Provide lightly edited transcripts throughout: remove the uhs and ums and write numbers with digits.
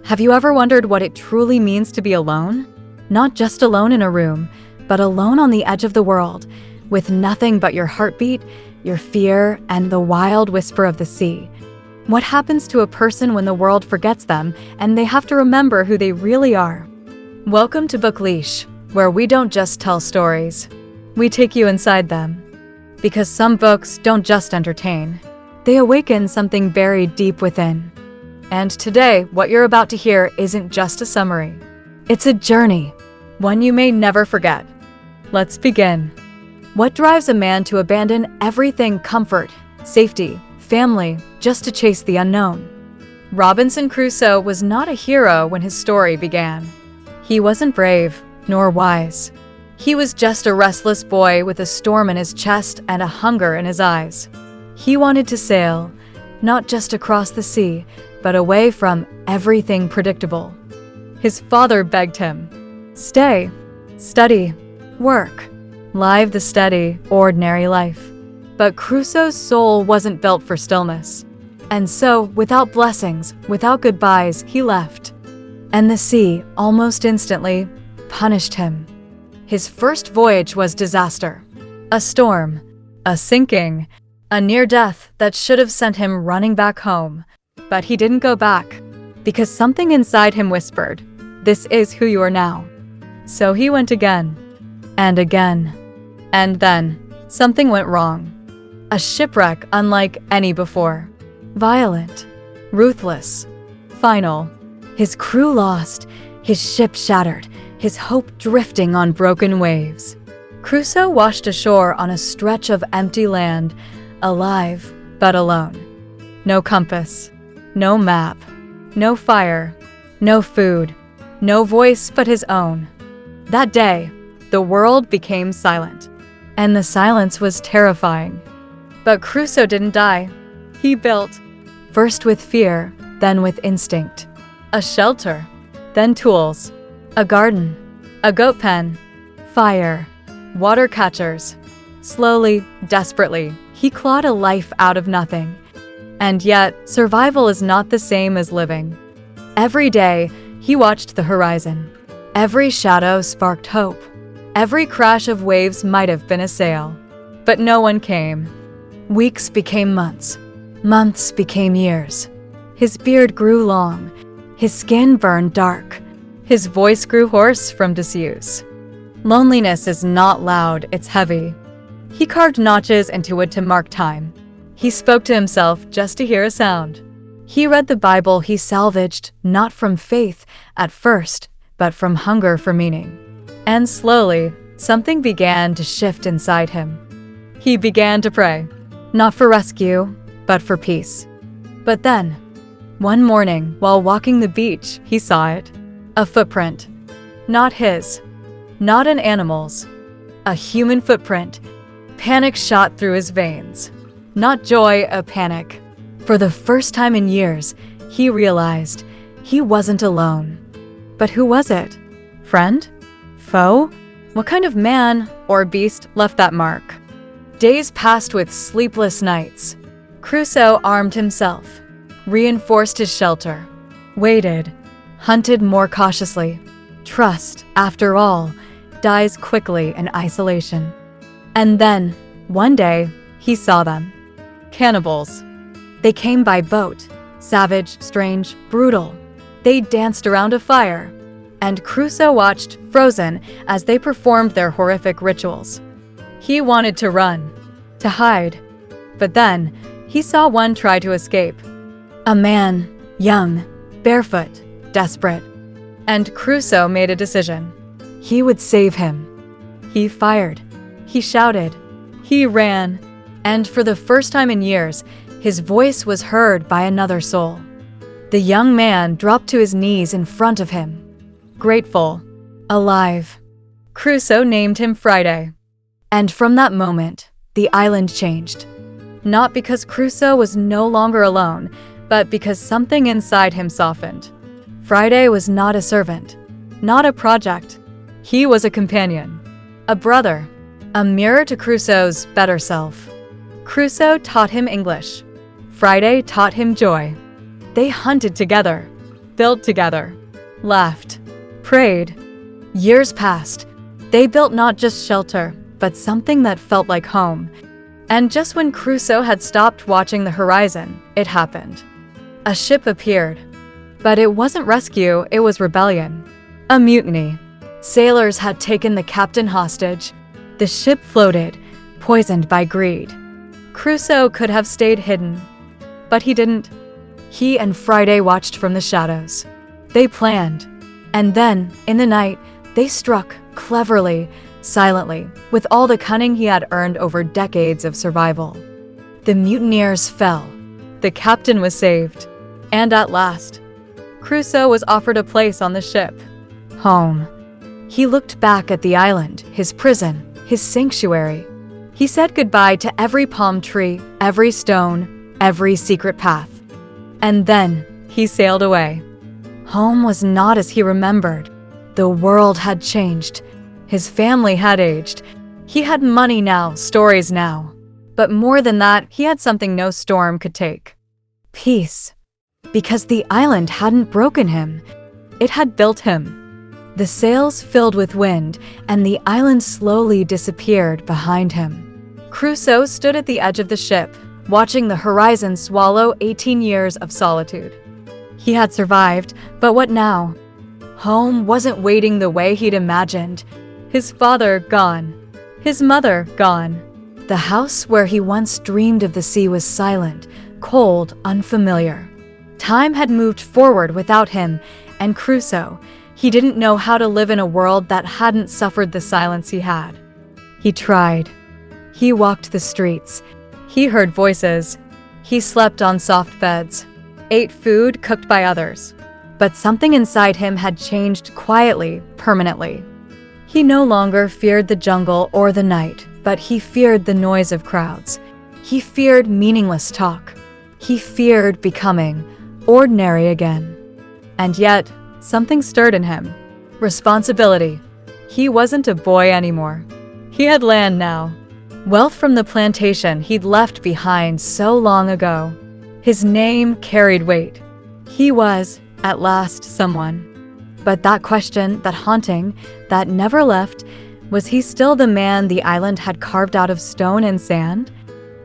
Have you ever wondered what it truly means to be alone? Not just alone in a room, but alone on the edge of the world, with nothing but your heartbeat, your fear, and the wild whisper of the sea. What happens to a person when the world forgets them and they have to remember who they really are? Welcome to Bookleesh, where we don't just tell stories. We take you inside them. Because some books don't just entertain. They awaken something buried deep within. And today, what you're about to hear isn't just a summary. It's a journey, one you may never forget. Let's begin. What drives a man to abandon everything: comfort, safety, family, just to chase the unknown? Robinson Crusoe was not a hero when his story began. He wasn't brave, nor wise. He was just a restless boy with a storm in his chest and a hunger in his eyes. He wanted to sail, not just across the sea, but away from everything predictable. His father begged him, "Stay, study, work, live the steady, ordinary life." But Crusoe's soul wasn't built for stillness. And so, without blessings, without goodbyes, he left. And the sea, almost instantly, punished him. His first voyage was disaster. A storm, a sinking, a near death that should have sent him running back home. But he didn't go back, because something inside him whispered, "This is who you are now." So he went again, and again. And then, something went wrong. A shipwreck unlike any before. Violent, ruthless, final. His crew lost, his ship shattered, his hope drifting on broken waves. Crusoe washed ashore on a stretch of empty land, alive but alone. No compass, no map, no fire, no food, no voice but his own. That day, the world became silent, and the silence was terrifying. But Crusoe didn't die. He built, first with fear, then with instinct. A shelter, then tools, a garden, a goat pen, fire, water catchers. Slowly, desperately, he clawed a life out of nothing. And yet, survival is not the same as living. Every day, he watched the horizon. Every shadow sparked hope. Every crash of waves might have been a sail. But no one came. Weeks became months. Months became years. His beard grew long. His skin burned dark. His voice grew hoarse from disuse. Loneliness is not loud, it's heavy. He carved notches into wood to mark time. He spoke to himself just to hear a sound. He read the Bible he salvaged, not from faith at first, but from hunger for meaning. And slowly, something began to shift inside him. He began to pray, not for rescue, but for peace. But then, one morning, while walking the beach, he saw it. A footprint. Not his. Not an animal's. A human footprint. Panic shot through his veins. Not joy, a panic. For the first time in years, he realized he wasn't alone. But who was it? Friend? Foe? What kind of man or beast left that mark? Days passed with sleepless nights. Crusoe armed himself, reinforced his shelter, waited, hunted more cautiously. Trust, after all, dies quickly in isolation. And then, one day, he saw them. Cannibals. They came by boat, savage, strange, brutal. They danced around a fire, and Crusoe watched, frozen, as they performed their horrific rituals. He wanted to run, to hide, but then he saw one try to escape. A man, young, barefoot, desperate. And Crusoe made a decision. He would save him. He fired. He shouted. He ran. And for the first time in years, his voice was heard by another soul. The young man dropped to his knees in front of him. Grateful. Alive. Crusoe named him Friday. And from that moment, the island changed. Not because Crusoe was no longer alone, but because something inside him softened. Friday was not a servant, not a project. He was a companion, a brother, a mirror to Crusoe's better self. Crusoe taught him English. Friday taught him joy. They hunted together, built together, laughed, prayed. Years passed. They built not just shelter, but something that felt like home. And just when Crusoe had stopped watching the horizon, it happened. A ship appeared. But it wasn't rescue, it was rebellion. A mutiny. Sailors had taken the captain hostage. The ship floated, poisoned by greed. Crusoe could have stayed hidden, but he didn't. He and Friday watched from the shadows. They planned. And then, in the night, they struck, cleverly, silently, with all the cunning he had earned over decades of survival. The mutineers fell. The captain was saved. And at last, Crusoe was offered a place on the ship. Home. He looked back at the island, his prison, his sanctuary. He said goodbye to every palm tree, every stone, every secret path. And then he sailed away. Home was not as he remembered. The world had changed. His family had aged. He had money now, stories now. But more than that, he had something no storm could take. Peace. Because the island hadn't broken him. It had built him. The sails filled with wind, and the island slowly disappeared behind him. Crusoe stood at the edge of the ship, watching the horizon swallow 18 years of solitude. He had survived, but what now? Home wasn't waiting the way he'd imagined. His father gone. His mother gone. The house where he once dreamed of the sea was silent, cold, unfamiliar. Time had moved forward without him, and Crusoe, he didn't know how to live in a world that hadn't suffered the silence he had. He tried. He walked the streets. He heard voices. He slept on soft beds, ate food cooked by others. But something inside him had changed quietly, permanently. He no longer feared the jungle or the night, but he feared the noise of crowds. He feared meaningless talk. He feared becoming ordinary again. And yet, something stirred in him. Responsibility. He wasn't a boy anymore. He had land now. Wealth from the plantation he'd left behind so long ago. His name carried weight. He was, at last, someone. But that question, that haunting, that never left, was he still the man the island had carved out of stone and sand?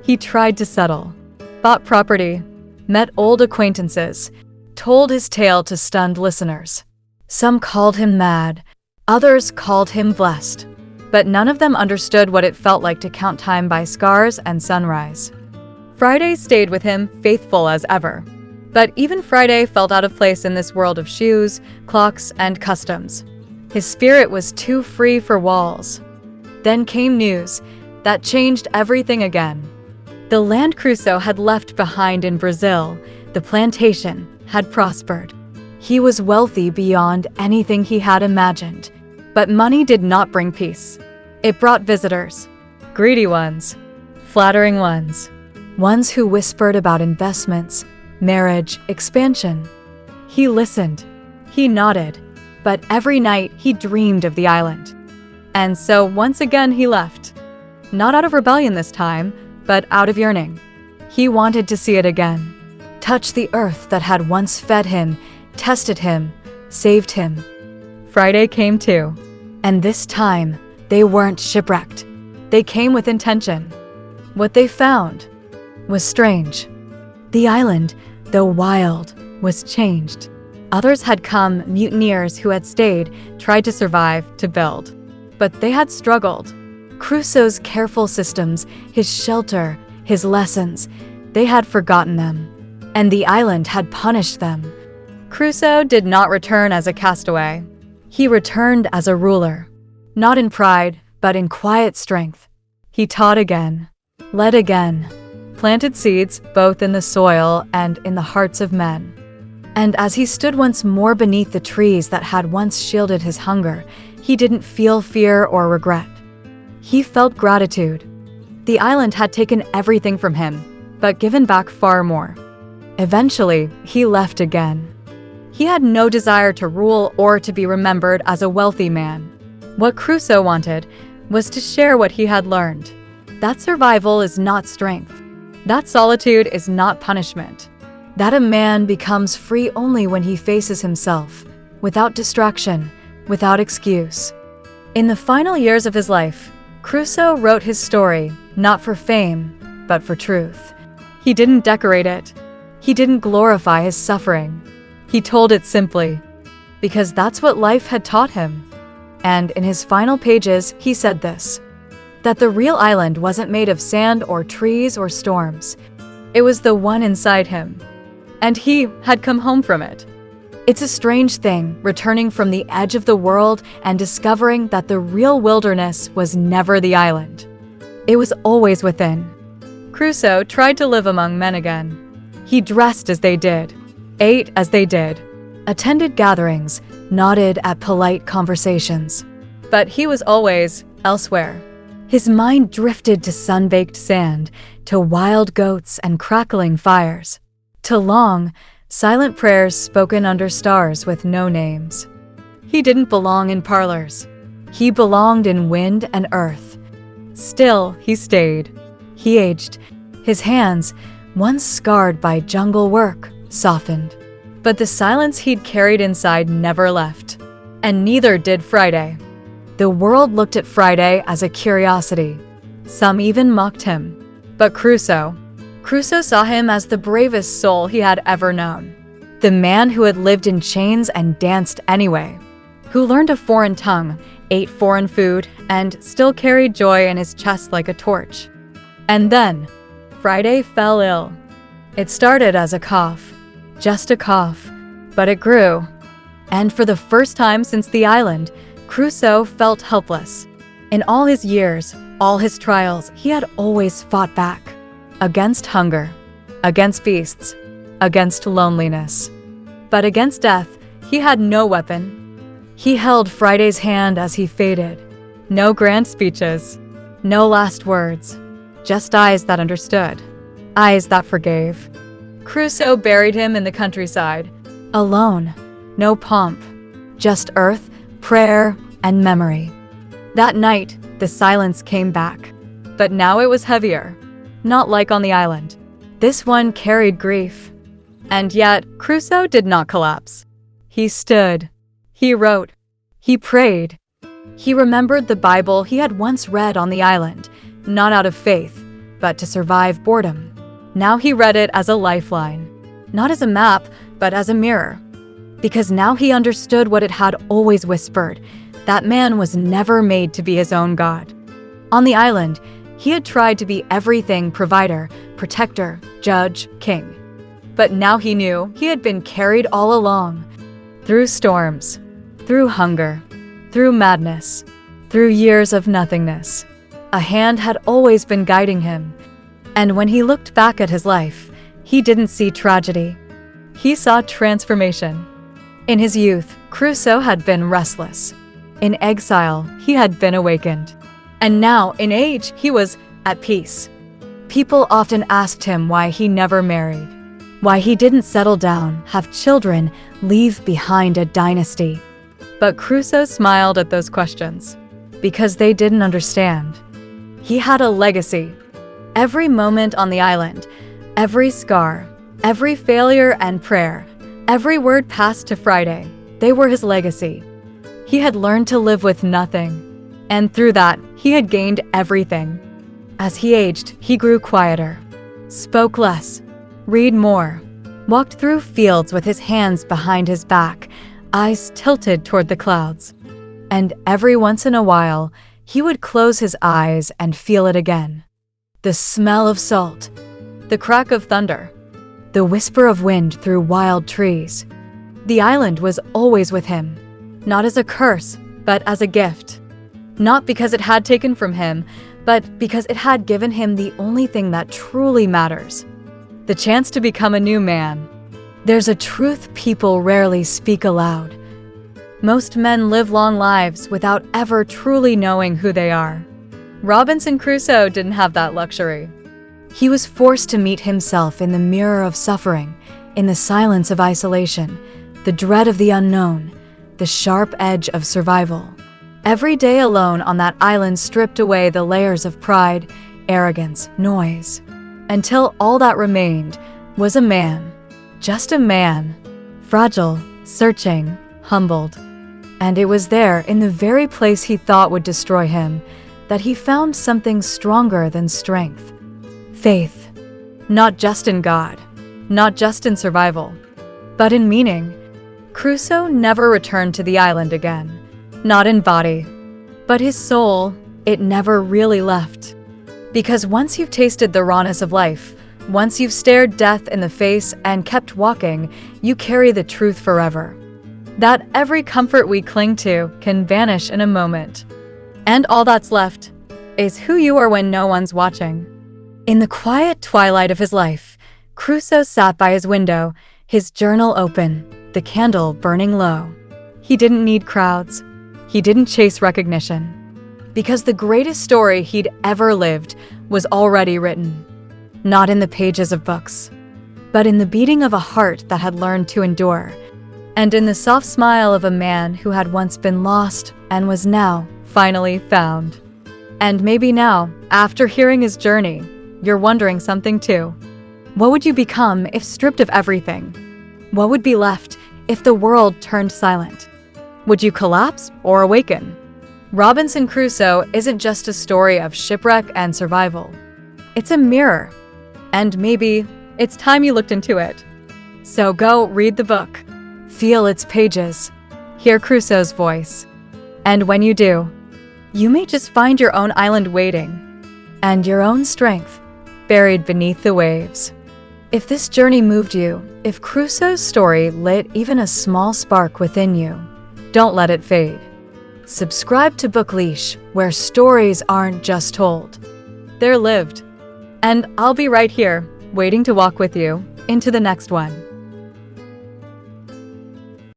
He tried to settle, bought property, met old acquaintances, told his tale to stunned listeners. Some called him mad, others called him blessed, but none of them understood what it felt like to count time by scars and sunrise. Friday stayed with him, faithful as ever. But even Friday felt out of place in this world of shoes, clocks, and customs. His spirit was too free for walls. Then came news that changed everything again. The land Crusoe had left behind in Brazil, the plantation, had prospered. He was wealthy beyond anything he had imagined. But money did not bring peace. It brought visitors, greedy ones, flattering ones, ones who whispered about investments, marriage, expansion. He listened. He nodded. But every night he dreamed of the island. And so once again he left. Not out of rebellion this time, but out of yearning. He wanted to see it again. Touch the earth that had once fed him, tested him, saved him. Friday came too. And this time, they weren't shipwrecked. They came with intention. What they found was strange. The island, though wild, was changed. Others had come, mutineers who had stayed, tried to survive, to build. But they had struggled. Crusoe's careful systems, his shelter, his lessons, they had forgotten them. And the island had punished them. Crusoe did not return as a castaway. He returned as a ruler. Not in pride, but in quiet strength. He taught again, led again, planted seeds both in the soil and in the hearts of men. And as he stood once more beneath the trees that had once shielded his hunger, he didn't feel fear or regret. He felt gratitude. The island had taken everything from him, but given back far more. Eventually, he left again. He had no desire to rule or to be remembered as a wealthy man. What Crusoe wanted was to share what he had learned. That survival is not strength. That solitude is not punishment. that a man becomes free only when he faces himself, without distraction, without excuse. In the final years of his life, Crusoe wrote his story not for fame, but for truth. He didn't decorate it. He didn't glorify his suffering. He told it simply, because that's what life had taught him. And in his final pages, he said this, that the real island wasn't made of sand or trees or storms. It was the one inside him. And he had come home from it. It's a strange thing, returning from the edge of the world and discovering that the real wilderness was never the island. It was always within. Crusoe tried to live among men again. He dressed as they did, ate as they did, attended gatherings, nodded at polite conversations. But he was always elsewhere. His mind drifted to sun-baked sand, to wild goats and crackling fires, to long, silent prayers spoken under stars with no names. He didn't belong in parlors. He belonged in wind and earth. Still, he stayed. He aged. His hands, once scarred by jungle work, softened. But the silence he'd carried inside never left. And neither did Friday. The world looked at Friday as a curiosity. Some even mocked him. But Crusoe saw him as the bravest soul he had ever known. The man who had lived in chains and danced anyway. Who learned a foreign tongue, ate foreign food, and still carried joy in his chest like a torch. And then, Friday fell ill. It started as a cough. Just a cough. But it grew. And for the first time since the island, Crusoe felt helpless. In all his years, all his trials, he had always fought back. Against hunger, against beasts, against loneliness. But against death, he had no weapon. He held Friday's hand as he faded. No grand speeches, no last words, just eyes that understood, eyes that forgave. Crusoe buried him in the countryside, alone, no pomp, just earth, prayer, and memory. That night, the silence came back, but now it was heavier. Not like on the island. This one carried grief. And yet, Crusoe did not collapse. He stood. He wrote. He prayed. He remembered the Bible he had once read on the island, not out of faith, but to survive boredom. Now he read it as a lifeline, not as a map, but as a mirror. Because now he understood what it had always whispered, that man was never made to be his own God. On the island, he had tried to be everything: provider, protector, judge, king. But now he knew he had been carried all along. Through storms, through hunger, through madness, through years of nothingness. A hand had always been guiding him. And when he looked back at his life, he didn't see tragedy. He saw transformation. In his youth, Crusoe had been restless. In exile, he had been awakened. And now, in age, he was at peace. People often asked him why he never married, why he didn't settle down, have children, leave behind a dynasty. But Crusoe smiled at those questions, because they didn't understand. He had a legacy. Every moment on the island, every scar, every failure and prayer, every word passed to Friday, they were his legacy. He had learned to live with nothing. And through that, he had gained everything. As he aged, he grew quieter, spoke less, read more, walked through fields with his hands behind his back, eyes tilted toward the clouds. And every once in a while, he would close his eyes and feel it again. The smell of salt, the crack of thunder, the whisper of wind through wild trees. The island was always with him, not as a curse, but as a gift. Not because it had taken from him, but because it had given him the only thing that truly matters: the chance to become a new man. There's a truth people rarely speak aloud. Most men live long lives without ever truly knowing who they are. Robinson Crusoe didn't have that luxury. He was forced to meet himself in the mirror of suffering, in the silence of isolation, the dread of the unknown, the sharp edge of survival. Every day alone on that island stripped away the layers of pride, arrogance, noise, until all that remained was a man, just a man, fragile, searching, humbled. And it was there, in the very place he thought would destroy him, that he found something stronger than strength. Faith. Not just in God, not just in survival, but in meaning. Crusoe never returned to the island again. Not in body, but his soul, it never really left. Because once you've tasted the rawness of life, once you've stared death in the face and kept walking, you carry the truth forever. That every comfort we cling to can vanish in a moment. And all that's left is who you are when no one's watching. In the quiet twilight of his life, Crusoe sat by his window, his journal open, the candle burning low. He didn't need crowds. He didn't chase recognition. Because the greatest story he'd ever lived was already written. Not in the pages of books, but in the beating of a heart that had learned to endure, and in the soft smile of a man who had once been lost and was now finally found. And maybe now, after hearing his journey, you're wondering something too. What would you become if stripped of everything? What would be left if the world turned silent? Would you collapse or awaken? Robinson Crusoe isn't just a story of shipwreck and survival. It's a mirror. And maybe it's time you looked into it. So go read the book, feel its pages, hear Crusoe's voice. And when you do, you may just find your own island waiting, and your own strength buried beneath the waves. If this journey moved you, if Crusoe's story lit even a small spark within you, don't let it fade. Subscribe to Bookleesh, where stories aren't just told, they're lived. And I'll be right here, waiting to walk with you into the next one.